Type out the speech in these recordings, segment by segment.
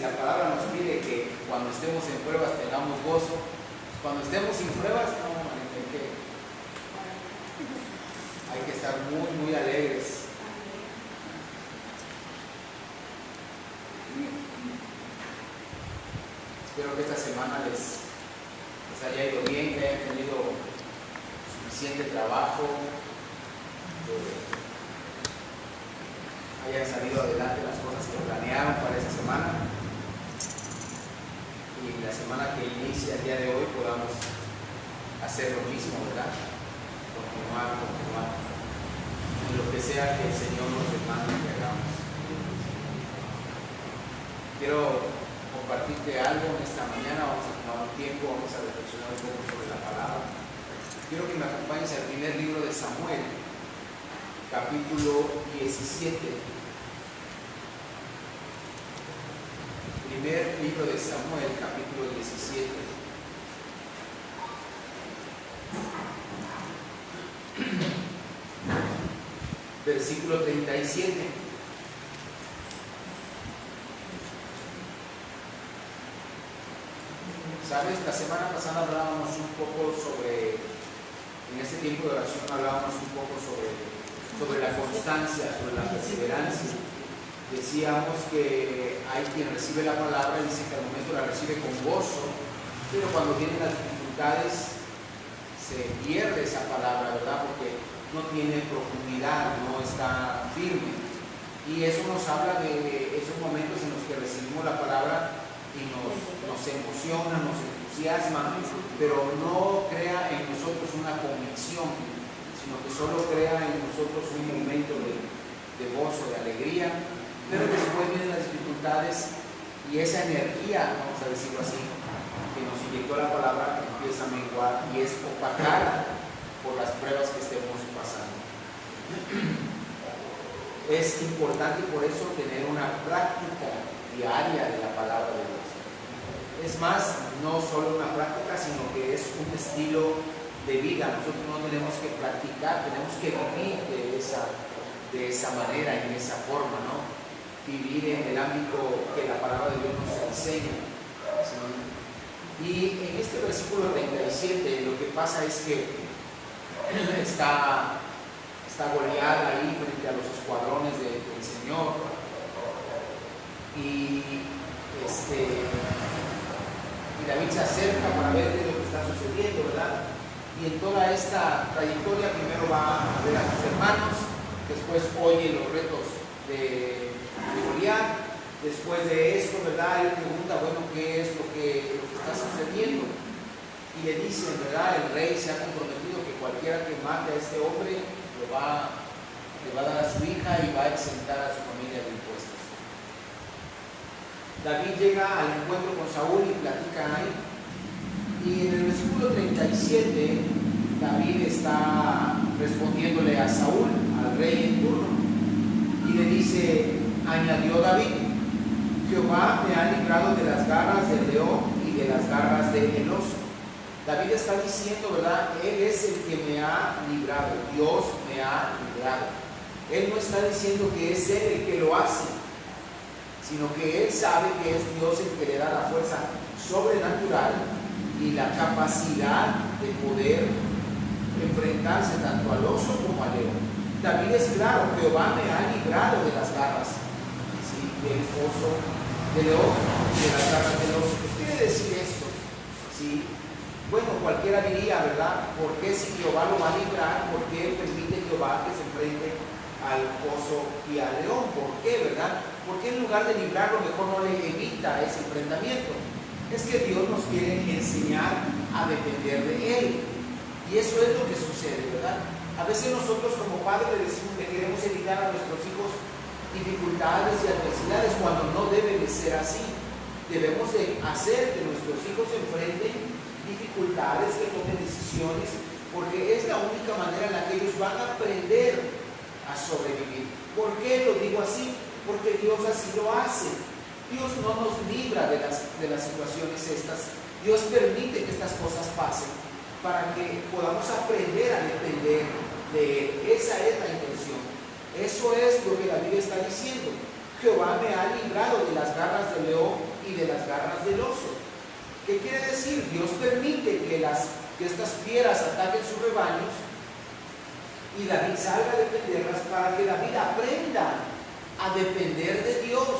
la palabra nos pide que cuando estemos en pruebas tengamos gozo, cuando estemos sin pruebas, no, hay que estar muy, muy alegres. Espero que esta semana les haya ido bien, que hayan tenido suficiente trabajo, hayan salido adelante las cosas que planearon para esta semana, y la semana que inicia el día de hoy podamos hacer lo mismo, ¿verdad? Continuar en lo que sea que el Señor nos demande que hagamos. Quiero compartirte algo en esta mañana. Vamos a tomar un tiempo, vamos a reflexionar un poco sobre la palabra. Quiero que me acompañes al primer libro de Samuel, capítulo 17. Primer libro de Samuel, capítulo 17. Versículo 37. ¿Sabes? La semana pasada hablábamos un poco sobre, en este tiempo de oración hablábamos un poco sobre la constancia, sobre la perseverancia. Decíamos que hay quien recibe la palabra y dice que al momento la recibe con gozo, pero cuando vienen las dificultades se pierde esa palabra, ¿verdad? Porque no tiene profundidad, no está firme. Y eso nos habla de esos momentos en los que recibimos la palabra y nos emociona, nos entusiasma, pero no crea en nosotros una convicción, sino que solo crea en nosotros un momento de gozo, de alegría, pero después vienen las dificultades y esa energía, vamos a decirlo así, que nos inyectó la palabra empieza a menguar y es opacada por las pruebas que estemos pasando. Es importante por eso tener una práctica diaria de la palabra de Dios. Es más, no solo una práctica, sino que es un estilo de vida. Nosotros no tenemos que practicar, tenemos que vivir de esa manera, en esa forma, ¿no? Vivir en el ámbito que la palabra de Dios nos enseña, ¿sí? Y en este versículo 37 lo que pasa es que está Goliat ahí frente a los escuadrones del Señor y David se acerca para ver qué es lo que está sucediendo, ¿verdad? Y en toda esta trayectoria primero va a ver a sus hermanos, después oye los retos de Goliat, después de esto, ¿verdad? Él pregunta, bueno, ¿qué es lo que está sucediendo? Y le dicen, ¿verdad? El rey se ha comprometido que cualquiera que mate a este hombre le va a dar a su hija y va a exentar a su familia de impuestos. David llega al encuentro con Saúl y platican ahí. Y en el versículo 37, David está respondiéndole a Saúl, al rey en turno, y le dice, añadió David, Jehová me ha librado de las garras del león y de las garras del oso. David está diciendo, ¿verdad? Él es el que me ha librado, Dios me ha librado. Él no está diciendo que es Él el que lo hace, sino que Él sabe que es Dios el que le da la fuerza sobrenatural y la capacidad de poder enfrentarse tanto al oso como al león. David es claro, Jehová me ha librado de las garras, ¿sí? Del oso, del león, de las garras del oso. ¿Qué quiere decir esto? ¿Sí? Bueno, cualquiera diría, ¿verdad? ¿Por qué si Jehová lo va a librar? ¿Por qué permite Jehová que se enfrente al oso y al león? ¿Por qué, verdad? ¿Por qué en lugar de librarlo mejor no le evita ese enfrentamiento? Es que Dios nos quiere enseñar a depender de Él. Y eso es lo que sucede, ¿verdad? A veces nosotros como padres le decimos que queremos evitar a nuestros hijos dificultades y adversidades cuando no debe de ser así. Debemos de hacer que nuestros hijos se enfrenten dificultades, que tomen decisiones, porque es la única manera en la que ellos van a aprender a sobrevivir. ¿Por qué lo digo así? Porque Dios así lo hace. Dios no nos libra de las situaciones estas. Dios permite que estas cosas pasen para que podamos aprender a depender de Él. Esa es la intención. Eso es lo que la Biblia está diciendo. Jehová me ha librado de las garras del león garras del oso. ¿Qué quiere decir? Dios permite que estas fieras ataquen sus rebaños y David salga a defenderlas para que David aprenda a depender de Dios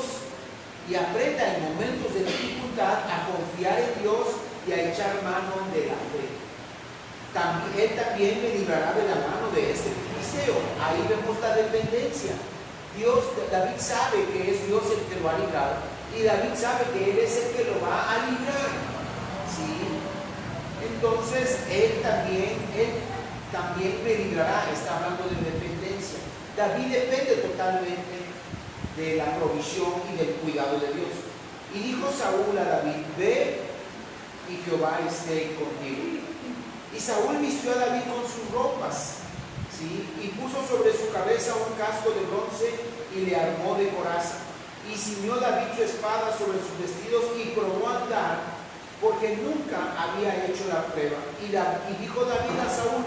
y aprenda en momentos de dificultad a confiar en Dios y a echar mano de la fe. Él también me librará de la mano de este filisteo. Ahí vemos la dependencia. David sabe que es Dios el que lo ha librado y David sabe que Él es el que lo va a librar. ¿Sí? Entonces Él también me librará. Está hablando de dependencia. David depende totalmente de la provisión y del cuidado de Dios. Y dijo Saúl a David: ve y Jehová esté contigo. Y Saúl vistió a David con sus ropas, ¿sí? Y puso sobre su cabeza un casco de bronce y le armó de coraza. Y ciñó David su espada sobre sus vestidos y probó a andar, porque nunca había hecho la prueba. Y dijo David a Saúl: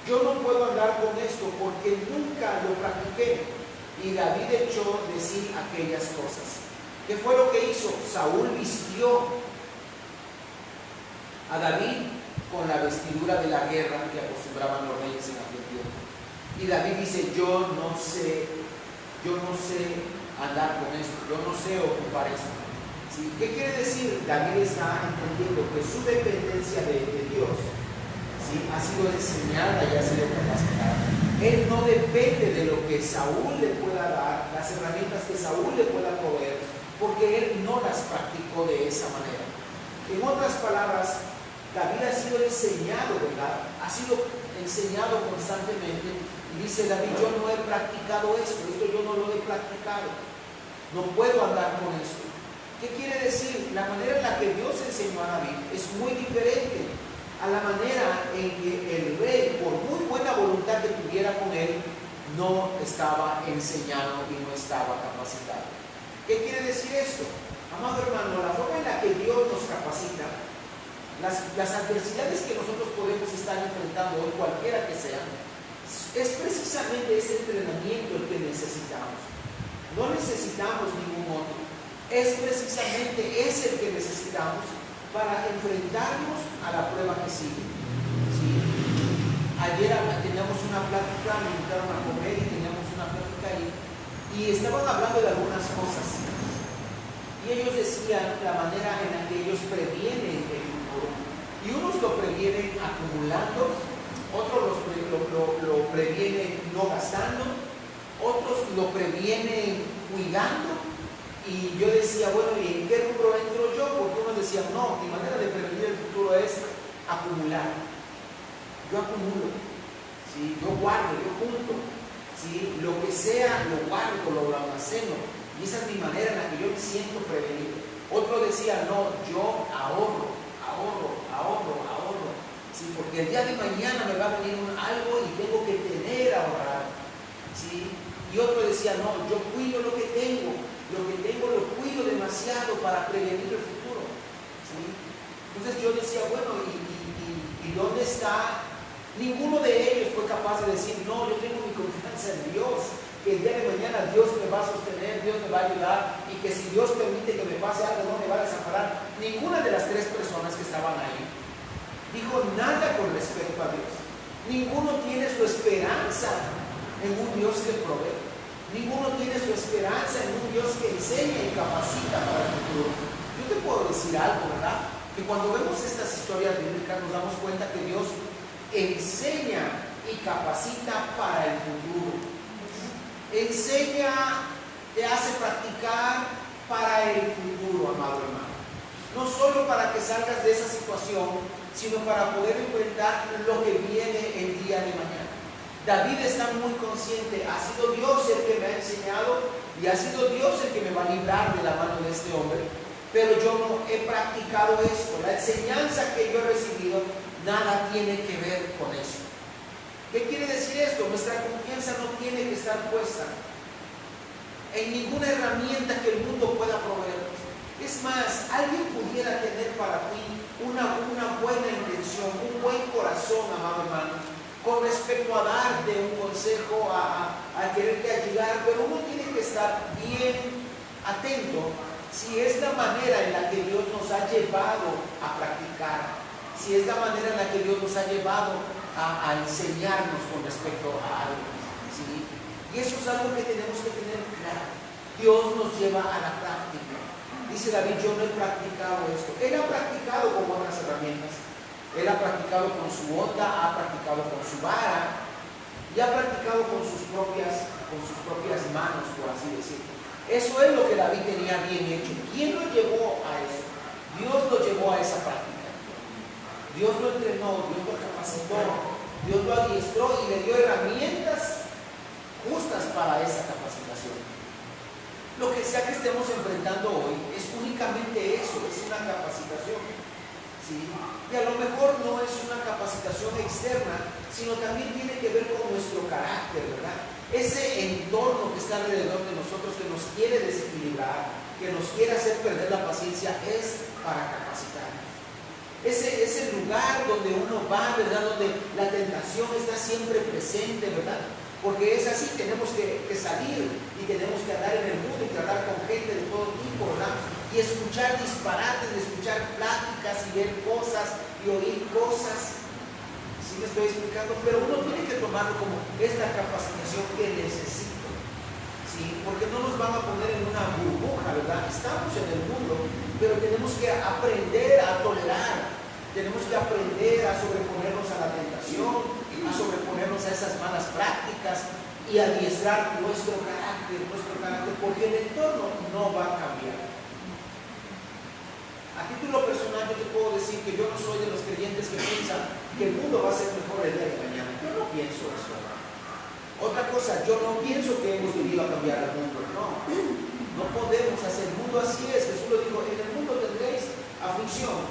yo no puedo andar con esto, porque nunca lo practiqué. Y David echó de sí aquellas cosas. ¿Qué fue lo que hizo? Saúl vistió a David con la vestidura de la guerra que acostumbraban los reyes en aquel tiempo. Y David dice: yo no sé andar con esto, yo no sé ocupar esto. ¿Sí? ¿Qué quiere decir? David está entendiendo que su dependencia de Dios, ¿sí?, ha sido enseñada y ha sido capacitada. Él no depende de lo que Saúl le pueda dar, las herramientas que Saúl le pueda proveer, porque él no las practicó de esa manera. En otras palabras, David ha sido enseñado, ¿verdad? Ha sido enseñado constantemente. Y dice David: yo no he practicado esto yo no lo he practicado. No puedo andar con esto. ¿Qué quiere decir? La manera en la que Dios enseñó a David es muy diferente a la manera en que el rey, por muy buena voluntad que tuviera con él, no estaba enseñado y no estaba capacitado. ¿Qué quiere decir esto? Amado hermano, la forma en la que Dios nos capacita, las adversidades que nosotros podemos estar enfrentando hoy, cualquiera que sean, es precisamente ese entrenamiento el que necesitamos. No necesitamos ningún otro. Es precisamente ese el que necesitamos para enfrentarnos a la prueba que sigue. ¿Sí? Ayer teníamos una plática, me invitaron a comer y teníamos una plática ahí, y estaban hablando de algunas cosas. Y ellos decían la manera en la que ellos previenen el futuro. Y unos lo previenen acumulando, otros lo previenen no gastando, otros lo previenen cuidando. Y yo decía: bueno, ¿y en qué rubro entro yo? Porque unos decían: no, mi manera de prevenir el futuro es acumular. Yo acumulo, ¿sí? Yo guardo, yo junto, ¿sí? Lo que sea lo guardo, lo almaceno. Y esa es mi manera en la que yo me siento prevenido. Otro decía: no, yo ahorro, ¿sí? Porque el día de mañana me va a venir algo y tengo que tener ahorrado, ¿sí? Y otro decía: no, yo cuido lo que tengo lo cuido demasiado para prevenir el futuro, ¿sí? Entonces yo decía: bueno, ¿y dónde está? Ninguno de ellos fue capaz de decir: no, yo tengo mi confianza en Dios, que el día de mañana Dios me va a sostener, Dios me va a ayudar, y que si Dios permite que me pase algo, no me va a desamparar. Ninguna de las tres personas que estaban ahí dijo nada con respecto a Dios. Ninguno tiene su esperanza en un Dios que provee. Ninguno tiene su esperanza en un Dios que enseña y capacita para el futuro. Yo te puedo decir algo, ¿verdad? Que cuando vemos estas historias bíblicas nos damos cuenta que Dios enseña y capacita para el futuro. Enseña, te hace practicar para el futuro, amado hermano. No solo para que salgas de esa situación, sino para poder enfrentar lo que viene el día de mañana. David está muy consciente: ha sido Dios el que me ha enseñado y ha sido Dios el que me va a librar de la mano de este hombre, pero yo no he practicado esto. La enseñanza que yo he recibido nada tiene que ver con eso. ¿Qué quiere decir esto? Nuestra confianza no tiene que estar puesta en ninguna herramienta que el mundo pueda proveernos. Es más, alguien pudiera tener para ti una buena intención, un buen corazón, amado hermano, con respecto a darte un consejo, a quererte ayudar, pero uno tiene que estar bien atento si es la manera en la que Dios nos ha llevado a practicar, si es la manera en la que Dios nos ha llevado a enseñarnos con respecto a algo, ¿sí? Y eso es algo que tenemos que tener claro. Dios nos lleva a la práctica. Dice David, yo no he practicado esto. Él ha practicado con otras herramientas. Él ha practicado con su onda, ha practicado con su vara y ha practicado con sus propias manos, por así decirlo. Eso es lo que David tenía bien hecho. ¿Quién lo llevó a eso? Dios lo llevó a esa práctica. Dios lo entrenó, Dios lo capacitó, Dios lo adiestró y le dio herramientas justas para esa capacitación. Lo que sea que estemos enfrentando hoy es únicamente eso, es una capacitación, ¿sí? Y a lo mejor no es una capacitación externa, sino también tiene que ver con nuestro carácter, ¿verdad? Ese entorno que está alrededor de nosotros, que nos quiere desequilibrar, que nos quiere hacer perder la paciencia, es para capacitarnos. Ese lugar donde uno va, ¿verdad? Donde la tentación está siempre presente, ¿verdad? Porque es así, tenemos que salir y tenemos que andar en el mundo y tratar con gente de todo tipo, ¿verdad? Y escuchar disparates, escuchar pláticas y ver cosas y oír cosas. ¿Sí me estoy explicando? Pero uno tiene que tomarlo como esta capacitación que necesito, ¿sí? Porque no nos van a poner en una burbuja, ¿verdad? Estamos en el mundo, pero tenemos que aprender a tolerar, tenemos que aprender a sobreponernos a la tentación, a sobreponernos a esas malas prácticas y adiestrar nuestro carácter, porque el entorno no va a cambiar. A título personal yo te puedo decir que yo no soy de los creyentes que piensan que el mundo va a ser mejor el día de mañana. Yo no pienso eso. Otra cosa, yo no pienso que hemos venido a cambiar el mundo. No podemos hacer el mundo así es. Jesús lo dijo, en el mundo tendréis aflicción.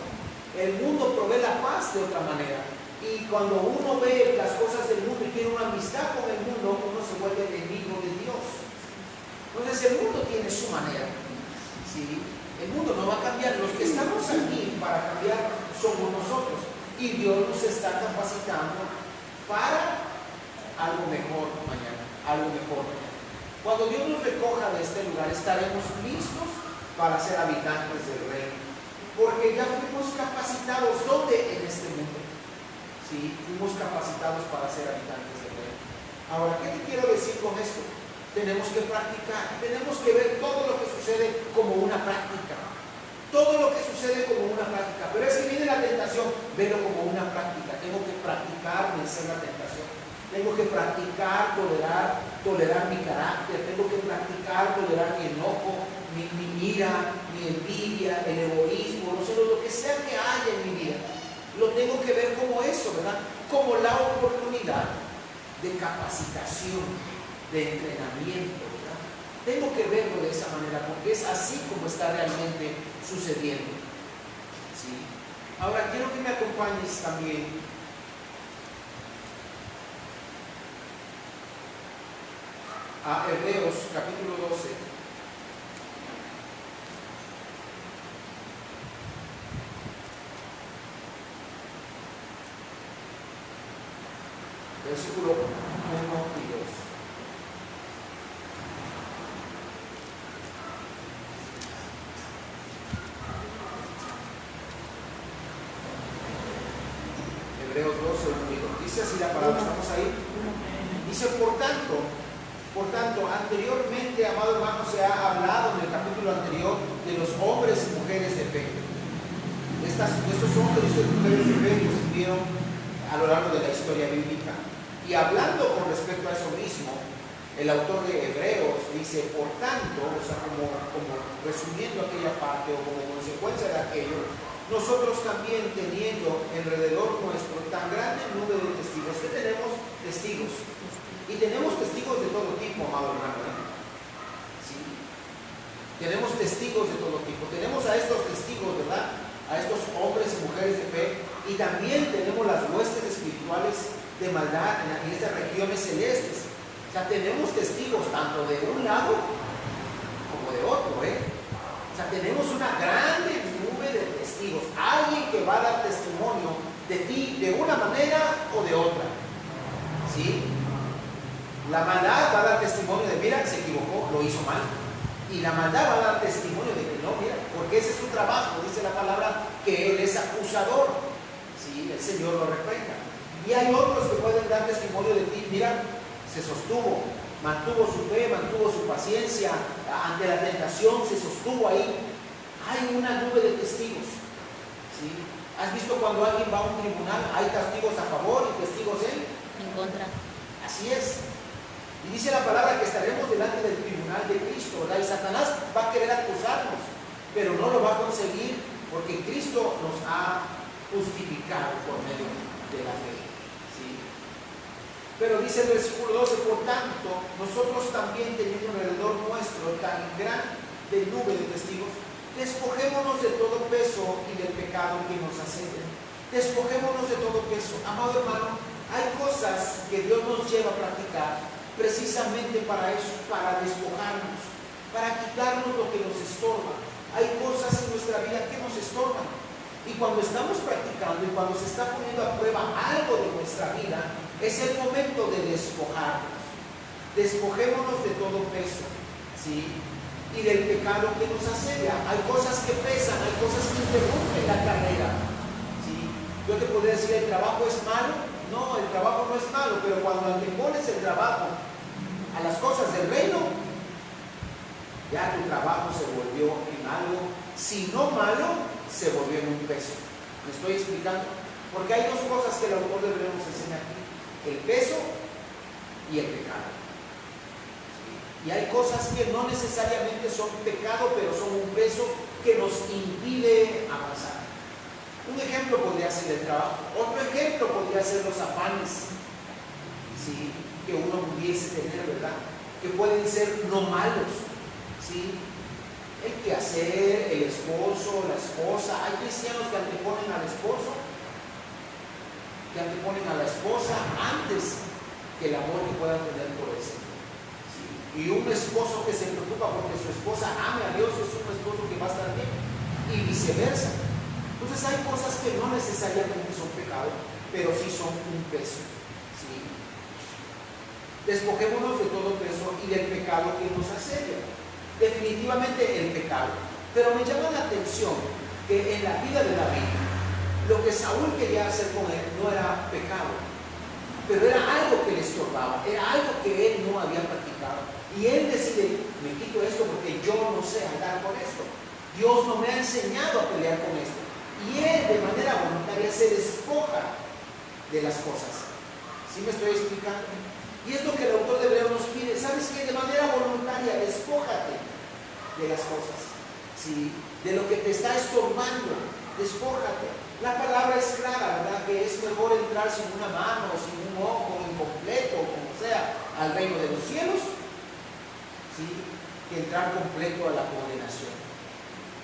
El mundo provee la paz de otra manera. Y cuando uno ve las cosas del mundo y tiene una amistad con el mundo, uno se vuelve enemigo de Dios. Entonces el mundo tiene su manera, ¿sí? El mundo no va a cambiar. Los que estamos aquí para cambiar somos nosotros. Y Dios nos está capacitando para algo mejor mañana, algo mejor mañana. Cuando Dios nos recoja de este lugar, estaremos listos para ser habitantes del reino. Porque ya fuimos capacitados. ¿Dónde? En este mundo. Sí, fuimos capacitados para ser habitantes del reino. Ahora, ¿qué te quiero decir con esto? Tenemos que practicar, tenemos que ver todo lo que sucede como una práctica. Todo lo que sucede como una práctica. Pero es que viene la tentación, velo como una práctica. Tengo que practicar vencer la tentación. Tengo que practicar tolerar mi carácter. Tengo que practicar tolerar mi enojo, mi ira, mi envidia, el egoísmo, no sé, lo que sea que haya en mi vida. Lo tengo que ver como eso, ¿verdad? Como la oportunidad de capacitación, de entrenamiento, ¿verdad? Tengo que verlo de esa manera, porque es así como está realmente sucediendo, ¿sí? Ahora, quiero que me acompañes también a Hebreos capítulo 12. Versículo 1 y 2. Hebreos 12, 1 y 2. Dice así la palabra, ¿estamos ahí? Dice, por tanto, anteriormente, amado hermano, se ha hablado en el capítulo anterior de los hombres y mujeres de fe. Estos hombres y mujeres de fe que estuvieron a lo largo de la historia bíblica. Y hablando con respecto a eso mismo, el autor de Hebreos dice, por tanto, o sea, como resumiendo aquella parte o como consecuencia de aquello, nosotros también teniendo alrededor nuestro tan grande número de testigos, que tenemos testigos, y tenemos testigos de todo tipo, amado hermano, ¿sí? Tenemos testigos de todo tipo, tenemos a estos testigos, ¿verdad? A estos hombres y mujeres de fe, y también tenemos las huestes espirituales de maldad en estas regiones celestes. O sea, tenemos testigos tanto de un lado como de otro, O sea, tenemos una grande nube de testigos. Alguien que va a dar testimonio de ti de una manera o de otra, ¿sí? La maldad va a dar testimonio de, mira, se equivocó, lo hizo mal. Y la maldad va a dar testimonio de que no, mira, porque ese es su trabajo, dice la palabra, que él es acusador. Sí, el Señor lo reprenda. Y hay otros que pueden dar testimonio de ti, mira, se sostuvo, mantuvo su fe, mantuvo su paciencia ante la tentación, se sostuvo ahí. Hay una nube de testigos. ¿Sí? ¿Has visto cuando alguien va a un tribunal? Hay testigos a favor y testigos en contra. Así es. Y dice la palabra que estaremos delante del tribunal de Cristo, ¿verdad? Y Satanás va a querer acusarnos, pero no lo va a conseguir porque Cristo nos ha justificado por medio de la fe. ¿Sí? Pero dice el versículo 12, por tanto, nosotros también teniendo alrededor nuestro tan grande nube de testigos, despojémonos de todo peso y del pecado que nos asedia. Despojémonos de todo peso. Amado hermano, hay cosas que Dios nos lleva a practicar precisamente para eso, para despojarnos, para quitarnos lo que nos estorba. Hay cosas en nuestra vida que nos estorban. Y cuando estamos practicando y cuando se está poniendo a prueba algo de nuestra vida, es el momento de despojarnos. Despojémonos de todo peso, ¿sí? Y del pecado que nos asedia. Hay cosas que pesan, hay cosas que interrumpen la carrera, ¿sí? Yo te podría decir, ¿el trabajo es malo? No, el trabajo no es malo, pero cuando antepones el trabajo a las cosas del reino, ya tu trabajo se volvió en algo, si no malo, se volvió en un peso. ¿Me estoy explicando? Porque hay dos cosas que el autor de Hebreos nos enseña aquí: el peso y el pecado. Y hay cosas que no necesariamente son pecado, pero son un peso que nos impide avanzar. Un ejemplo podría ser el trabajo. Otro ejemplo podría ser los afanes, ¿sí?, que uno pudiese tener, ¿verdad? Que pueden ser no malos, ¿sí? El quehacer, el esposo, la esposa. Hay cristianos que anteponen al esposo, que anteponen a la esposa antes que el amor que puedan tener por ese. Y un esposo que se preocupa porque su esposa ame a Dios es un esposo que va a estar bien, y viceversa. Entonces hay cosas que no necesariamente son pecado, pero sí son un peso, ¿sí? Despojémonos de todo peso y del pecado que nos asedia. Definitivamente el pecado. Pero me llama la atención que en la vida de David, lo que Saúl quería hacer con él no era pecado, pero era algo que le estorbaba, era algo que él no había practicado. Y él decide, me quito esto porque yo no sé andar con esto. Dios no me ha enseñado a pelear con esto. Y él de manera voluntaria se despoja de las cosas. ¿Sí me estoy explicando? Y es lo que el autor de Hebreos nos pide. ¿Sabes qué? De manera voluntaria, despójate de las cosas, ¿sí? De lo que te está estorbando, despójate. La palabra es clara, ¿verdad? Que es mejor entrar sin una mano, sin un ojo, incompleto, como sea, al reino de los cielos, ¿sí?, que entrar completo a la condenación,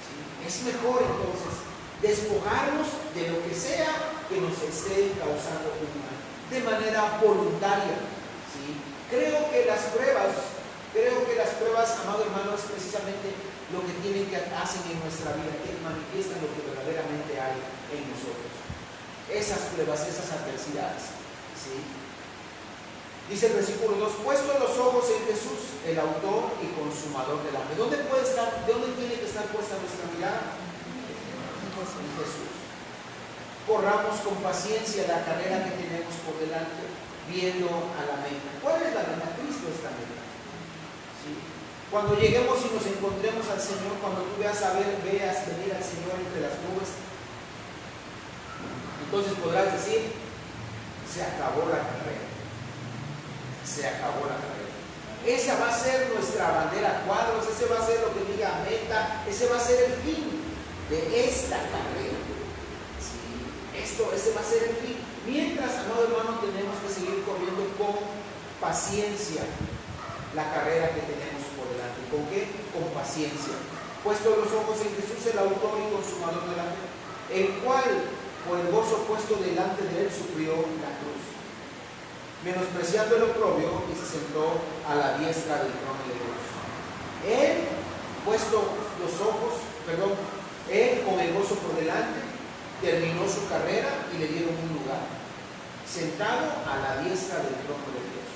¿sí? Es mejor entonces despojarnos de lo que sea que nos esté causando un mal, de manera voluntaria, ¿sí? Creo que las pruebas, amado hermano, es precisamente lo que tienen que hacen en nuestra vida, que manifiestan lo que verdaderamente hay en nosotros. Esas pruebas, esas adversidades, ¿sí? Dice el versículo 2, puesto los ojos en Jesús, el autor y consumador de la fe. ¿Dónde tiene que estar puesta nuestra mirada? En Jesús. Corramos con paciencia la carrera que tenemos por delante, viendo a la meta. ¿Cuál es la meta? Cristo es la meta, ¿sí? Cuando lleguemos y nos encontremos al Señor, cuando tú veas venir al Señor entre las nubes, entonces podrás decir, se acabó la carrera. Se acabó la carrera. Esa va a ser nuestra bandera a cuadros, ese va a ser lo que diga meta, ese va a ser el fin de esta carrera, ¿sí? Ese va a ser el fin. Mientras, amado hermano, tenemos que seguir corriendo con paciencia la carrera que tenemos por delante. ¿Con qué? Con paciencia. Puesto los ojos en Jesús, el autor y consumador de la fe, el cual, por el gozo puesto delante de él, sufrió la cruz, menospreciando el oprobio, y se sentó a la diestra del trono de Dios. Él, él con el gozo por delante, terminó su carrera y le dieron un lugar, sentado a la diestra del trono de Dios.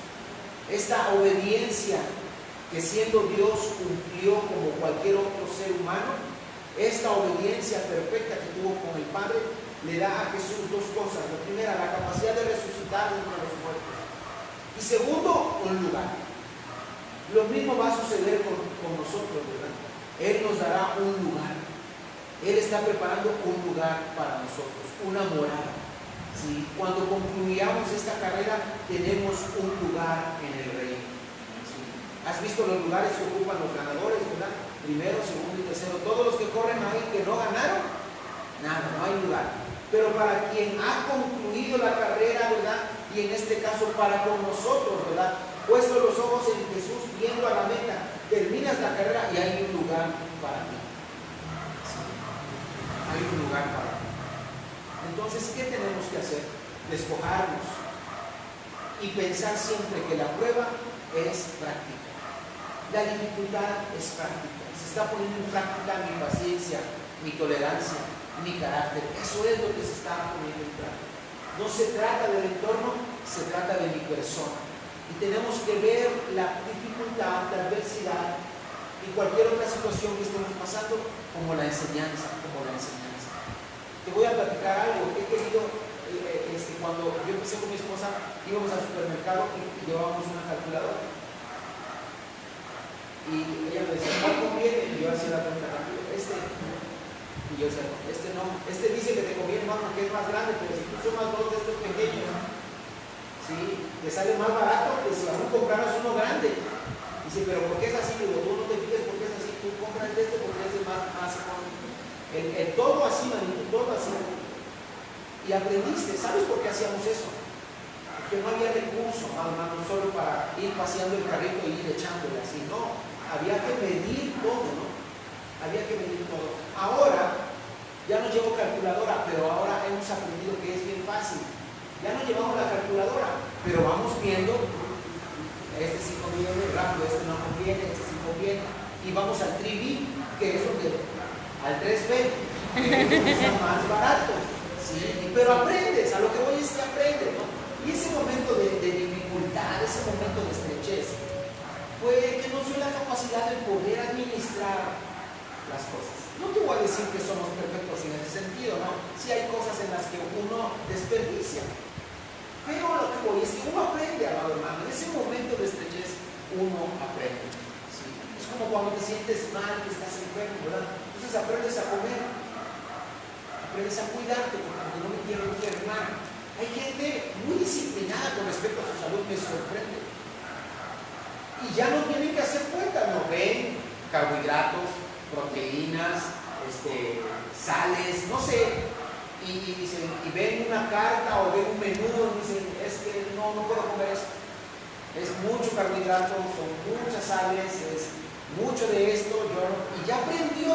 Esta obediencia que siendo Dios cumplió como cualquier otro ser humano. Esta obediencia perfecta que tuvo con el Padre le da a Jesús dos cosas. La primera, la capacidad de resucitar de entre los muertos. Y segundo, un lugar. Lo mismo va a suceder con nosotros, ¿verdad? Él nos dará un lugar. Él está preparando un lugar para nosotros, una morada. ¿Sí? Cuando concluyamos esta carrera, tenemos un lugar en el reino. ¿Sí? ¿Has visto los lugares que ocupan los ganadores, verdad? Primero, segundo y tercero. Todos los que corren ahí que no ganaron, nada, no hay lugar. Pero para quien ha concluido la carrera, ¿verdad? Y en este caso para con nosotros, ¿verdad? Puesto los ojos en Jesús, viendo a la meta, terminas la carrera y hay un lugar para ti. Sí, hay un lugar para ti. Entonces, ¿qué tenemos que hacer? Despojarnos y pensar siempre que la prueba es práctica. La dificultad es práctica. Se está poniendo en práctica mi paciencia, mi tolerancia, mi carácter. Eso es lo que se está poniendo en práctica. No se trata del entorno, se trata de mi persona. Y tenemos que ver la dificultad, la adversidad y cualquier otra situación que estemos pasando como la enseñanza, Te voy a platicar algo que he querido, cuando yo empecé con mi esposa, íbamos al supermercado y llevábamos una calculadora. Y ella me decía, ¿cuál conviene? Y yo hacía la pregunta rápido, y yo decía, no, dice que te conviene más porque es más grande, pero si tú sumas dos de estos pequeños, ¿sí? Te sale más barato que si aún compraras uno grande. Dice, pero ¿por qué es así? Digo, tú no te fijes por qué es así, tú compras porque es más económico. El todo así, manito, todo así. Y aprendiste, ¿sabes por qué hacíamos eso? Porque no había recurso, hermano, solo para ir paseando el carrito y ir echándole así, no. Había que medir todo, ¿no? Había que medir todo. Ahora, ya no llevo calculadora, pero ahora hemos aprendido que es bien fácil. Ya no llevamos la calculadora, pero vamos viendo, este sí conviene, rápido, este no conviene, este sí conviene. Y vamos al 3B, que es donde, al 3B, que es más barato. ¿Sí? Pero aprendes, a lo que voy es que aprendes, ¿no? Y ese momento de dificultad, ese momento de estrechez, fue que nos dio la capacidad de poder administrar las cosas. No te voy a decir que somos perfectos en ese sentido, ¿no? Sí hay cosas en las que uno desperdicia. Pero lo que voy es que uno aprende, amado hermano. En ese momento de estrechez, uno aprende. ¿Sí? Es como cuando te sientes mal, que estás enfermo, ¿verdad? Entonces aprendes a comer, aprendes a cuidarte, porque no me quiero enfermar. Hay gente muy disciplinada con respecto a su salud, me sorprende. Y ya no tienen que hacer cuentas, no ven carbohidratos, proteínas, sales, no sé. Y ven una carta o ven un menú y dicen, es que no puedo comer eso. Es mucho carbohidrato, son muchas sales, es mucho de esto, y ya aprendió.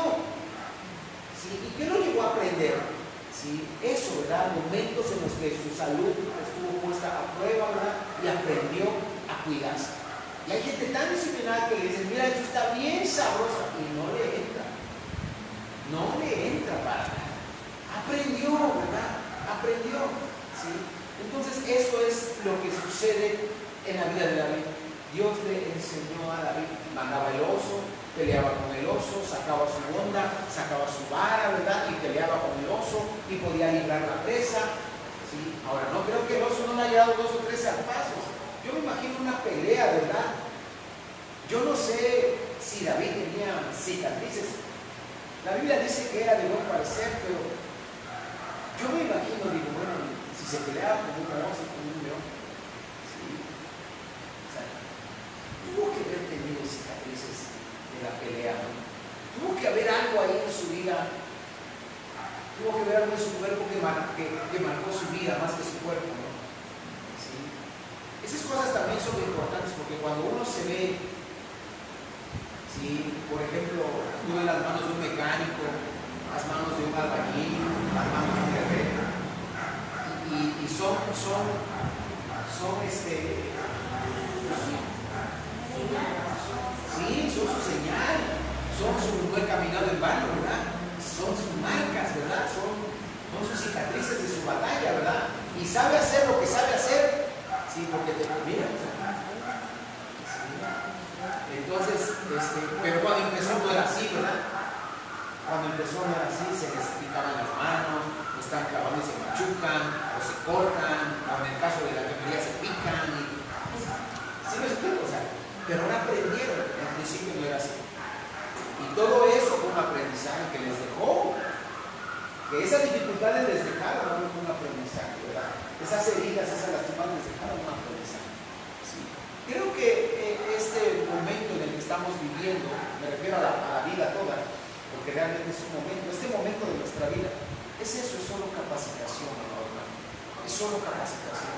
¿Sí? ¿Y qué lo llevó a aprender? ¿Sí? Eso, ¿verdad? Momentos en los que su salud estuvo puesta a prueba, ¿verdad? Y aprendió a cuidarse. Y hay gente tan disciplinada que le dice, mira, esto está bien sabroso, y no le entra. No le entra para nada. Aprendió, ¿verdad? Aprendió. ¿Sí? Entonces, eso es lo que sucede en la vida de David. Dios le enseñó a David, mandaba el oso, peleaba con el oso, sacaba su onda, sacaba su vara, ¿verdad? Y peleaba con el oso y podía librar la presa. ¿Sí? Ahora, no creo que el oso no le haya dado 2 o 3 zarpazos. Yo me imagino una pelea, ¿verdad? Yo no sé si David tenía cicatrices. La Biblia dice que era de buen parecer, pero yo me imagino, digo, bueno, si se peleaba con un oso, con un león, ¿sí? O sea, tuvo que haber tenido cicatrices de la pelea, ¿no? Tuvo que haber algo ahí en su vida, tuvo que haber algo en su cuerpo que marcó su vida más que su cuerpo, ¿no? ¿Sí? Esas cosas también son importantes porque cuando uno se ve, ¿sí? Por ejemplo, tuve las manos de un mecánico, las manos de un albañil, las manos de un guerrero, y son sí, son su señal, son su buen caminado en vano, ¿verdad? Son sus marcas, ¿verdad? Son sus cicatrices de su batalla, ¿verdad? Y sabe hacer lo que sabe hacer, sí, porque te conviene. ¿Sí? Entonces, Pero cuando empezó no era así, ¿verdad? Cuando empezó no era así, se les picaban las manos, están clavando y se machucan, o se cortan, o en el caso de la femería se pican. ¿Sí me explico? O sea, pero ahora aprendieron, al principio no era así. Y todo eso fue un aprendizaje que les dejó. Que esas dificultades les dejaron un aprendizaje, ¿verdad? Esas heridas, esas lastimadas les dejaron un aprendizaje. ¿Sí? Creo que este momento en el que estamos viviendo, me refiero a la vida toda, porque realmente es un momento, este momento de nuestra vida, es eso, es solo capacitación, hermano. Es solo capacitación.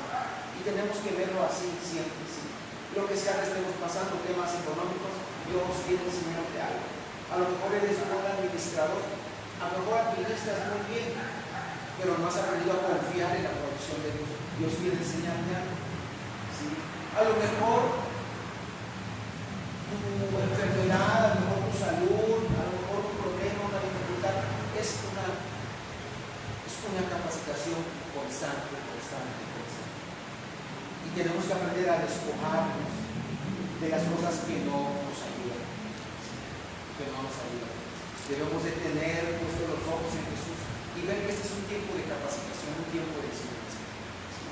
Y tenemos que verlo así siempre, ¿sí? Lo que sea que estemos pasando, temas económicos, Dios quiere enseñarte algo. A lo mejor eres un buen administrador, a lo mejor administras muy bien, pero no has aprendido a confiar en la provisión de Dios. Dios quiere enseñarte algo. ¿Sí? A lo mejor tu enfermedad, a lo mejor tu salud, a lo mejor tu problema, una dificultad, es una capacitación constante. Y tenemos que aprender a despojarnos de las cosas que no nos ayudan. Debemos de tener puestos los ojos en Jesús y ver que este es un tiempo de capacitación, un tiempo de enseñanza. ¿Sí?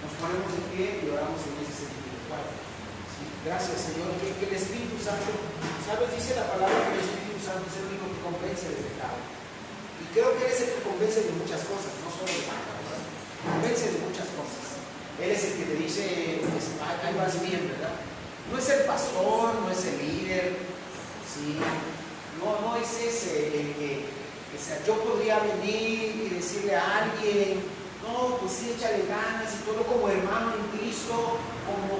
Nos ponemos de pie y oramos en ese sentido. ¿Sí? Gracias, Señor, que el Espíritu Santo, ¿sabes? Dice la palabra que el Espíritu Santo es el único que convence del pecado. Y creo que Él es el que convence de muchas cosas, no solo de pecado, ¿verdad? Convence de muchas cosas. Él es el que te dice, ahí vas bien, ¿verdad? No es el pastor, no es el líder, ¿sí? No es ese el que, o sea, yo podría venir y decirle a alguien, no, pues sí, échale ganas y todo como hermano en Cristo, como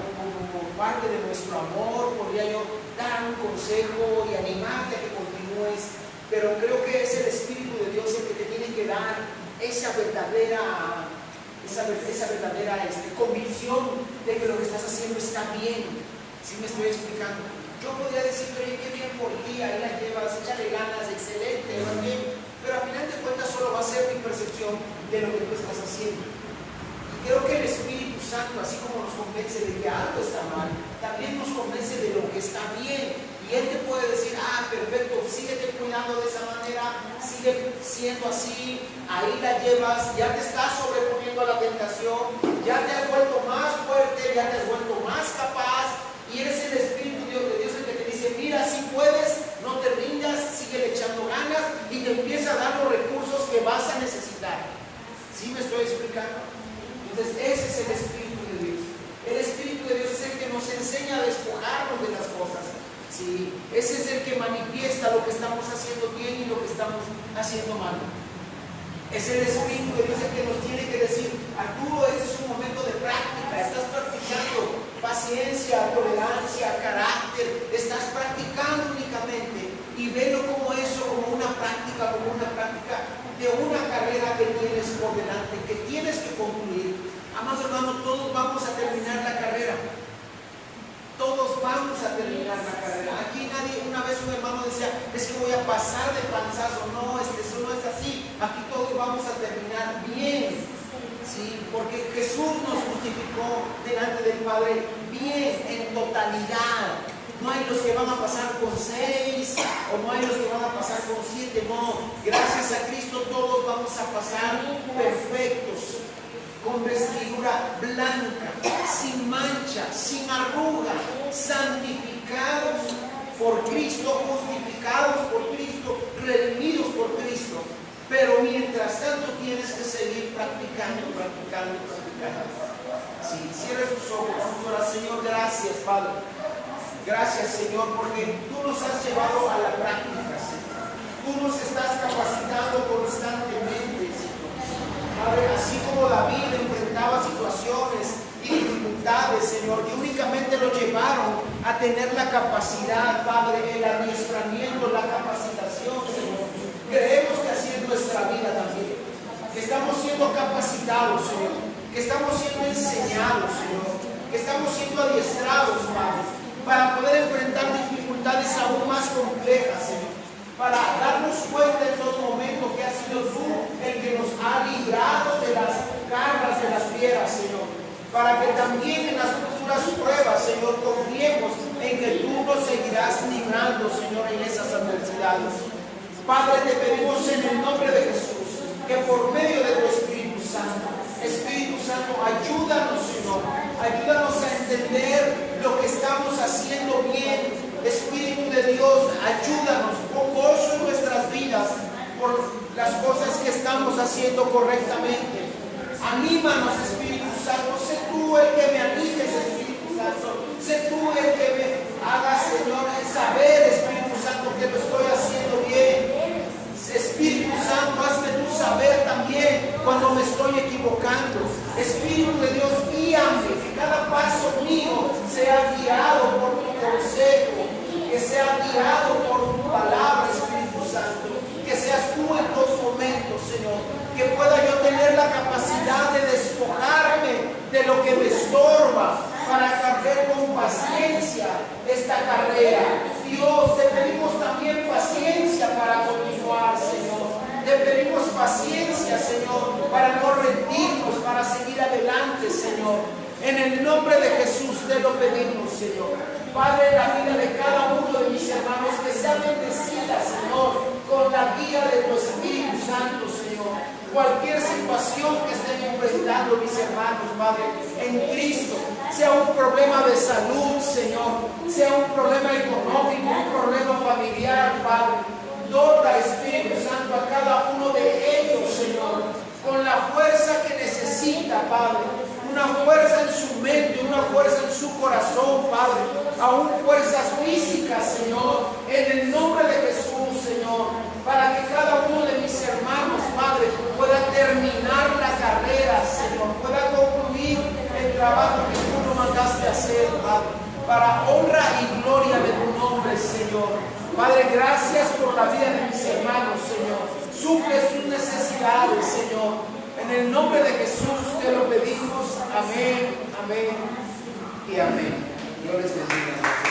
parte de nuestro amor, podría yo dar un consejo y animarte a que continúes, pero creo que es el Espíritu de Dios el que te tiene que dar esa verdadera convicción de que lo que estás haciendo está bien. ¿Sí me estoy explicando? Yo podría decirte, oye, qué bien por ti, ahí la llevas, échale ganas, excelente, va bien, pero al final de cuentas solo va a ser mi percepción de lo que tú estás haciendo. Y creo que el Espíritu Santo, así como nos convence de que algo está mal, también nos convence de lo que está bien. Y Él te puede decir, perfecto, síguete cuidando de esa manera, sigue siendo así, ahí la llevas, ya te estás sobreponiendo a la tentación, ya te has vuelto más fuerte, ya te has vuelto más capaz, y eres el Espíritu de Dios el que te dice, mira, si puedes, no te rindas, sigue echando ganas, y te empieza a dar los recursos que vas a necesitar. ¿Sí me estoy explicando? Entonces, ese es el Espíritu de Dios. El Espíritu de Dios es el que nos enseña a despojarnos de las cosas. Sí, ese es el que manifiesta lo que estamos haciendo bien y lo que estamos haciendo mal. Es el Espíritu de Dios el que nos tiene que decir, Arturo, este es un momento de práctica, estás practicando paciencia, tolerancia, carácter, estás practicando únicamente y velo como eso, como una práctica de una carrera que tienes por delante, que tienes que concluir. Amado hermano, todos vamos a terminar la carrera. Todos vamos a terminar la carrera. Aquí nadie, una vez un hermano decía, es que voy a pasar de panzazo. No, eso no es así. Aquí todos vamos a terminar bien. ¿Sí? Porque Jesús nos justificó delante del Padre bien, en totalidad. No hay los que van a pasar con 6 o no hay los que van a pasar con 7. No, gracias a Cristo todos vamos a pasar perfectos, con vestidura blanca, sin mancha, sin arruga, santificados por Cristo, justificados por Cristo, redimidos por Cristo. Pero mientras tanto tienes que seguir practicando. Sí, cierra sus ojos, vamos a orar. Señor, gracias, Padre. Gracias, Señor, porque tú nos has llevado a la práctica, Señor. Tú nos estás capacitando constantemente, Señor. Padre, así como David enfrentaba situaciones y dificultades, Señor, que únicamente lo llevaron a tener la capacidad, Padre, el adiestramiento, la capacitación, Señor. Creemos que así es nuestra vida también, que estamos siendo capacitados, Señor, que estamos siendo enseñados, Señor, que estamos siendo adiestrados, Padre, para poder enfrentar dificultades aún más complejas, Señor, para darnos cuenta en todo momento que has sido tú el que nos ha librado de las garras de las fieras, Señor, para que también en las futuras pruebas, Señor, confiemos en en que tú nos seguirás librando, Señor, en esas adversidades. Padre, te pedimos en el nombre de Jesús que por medio de tu Espíritu Santo, ayúdanos, Señor, ayúdanos a entender lo que estamos haciendo bien. Espíritu de Dios, ayúdanos, pon gozo en nuestras vidas por las cosas que estamos haciendo correctamente. Anímanos, Espíritu Santo, sé tú el que me animes, Espíritu Santo, sé tú el que me hagas, Señor, saber, Espíritu Santo, que lo estoy haciendo bien. Espíritu Santo, hazme tú saber también cuando me estoy equivocando. Espíritu de Dios, guíame, que cada paso mío sea guiado por tu consejo, que sea guiado por tu palabra, Espíritu Santo, que seas tú en todo momento, Señor, que pueda yo tener la capacidad de despojarme de lo que me estorba para correr con paciencia esta carrera. Dios, te pedimos también paciencia para continuar, Señor. Te pedimos paciencia, Señor, para no rendirnos, para seguir adelante, Señor. En el nombre de Jesús te lo pedimos, Señor. Padre, la vida de cada uno de mis hermanos que sea bendecida, Señor, con la guía de tu Espíritu Santo, Señor. Cualquier situación que estén enfrentando mis hermanos, Padre, en Cristo, sea un problema de salud, Señor, sea un problema económico, un problema familiar, Padre, dota, Espíritu Santo, a cada uno de ellos, Señor, con la fuerza que necesita, Padre, una fuerza en su mente, una fuerza en su corazón, Padre, aún fuerzas físicas, Señor, en el nombre de Jesús, Señor, para que cada uno de mis hermanos, Padre, pueda terminar la carrera, Señor, pueda concluir el trabajo que tú nos mandaste hacer, Padre, para honra y gloria de tu nombre, Señor. Padre, gracias por la vida de mis hermanos, Señor. Suple sus necesidades, Señor. En el nombre de Jesús te lo pedimos. Amén, amén y amén. Dios les bendiga.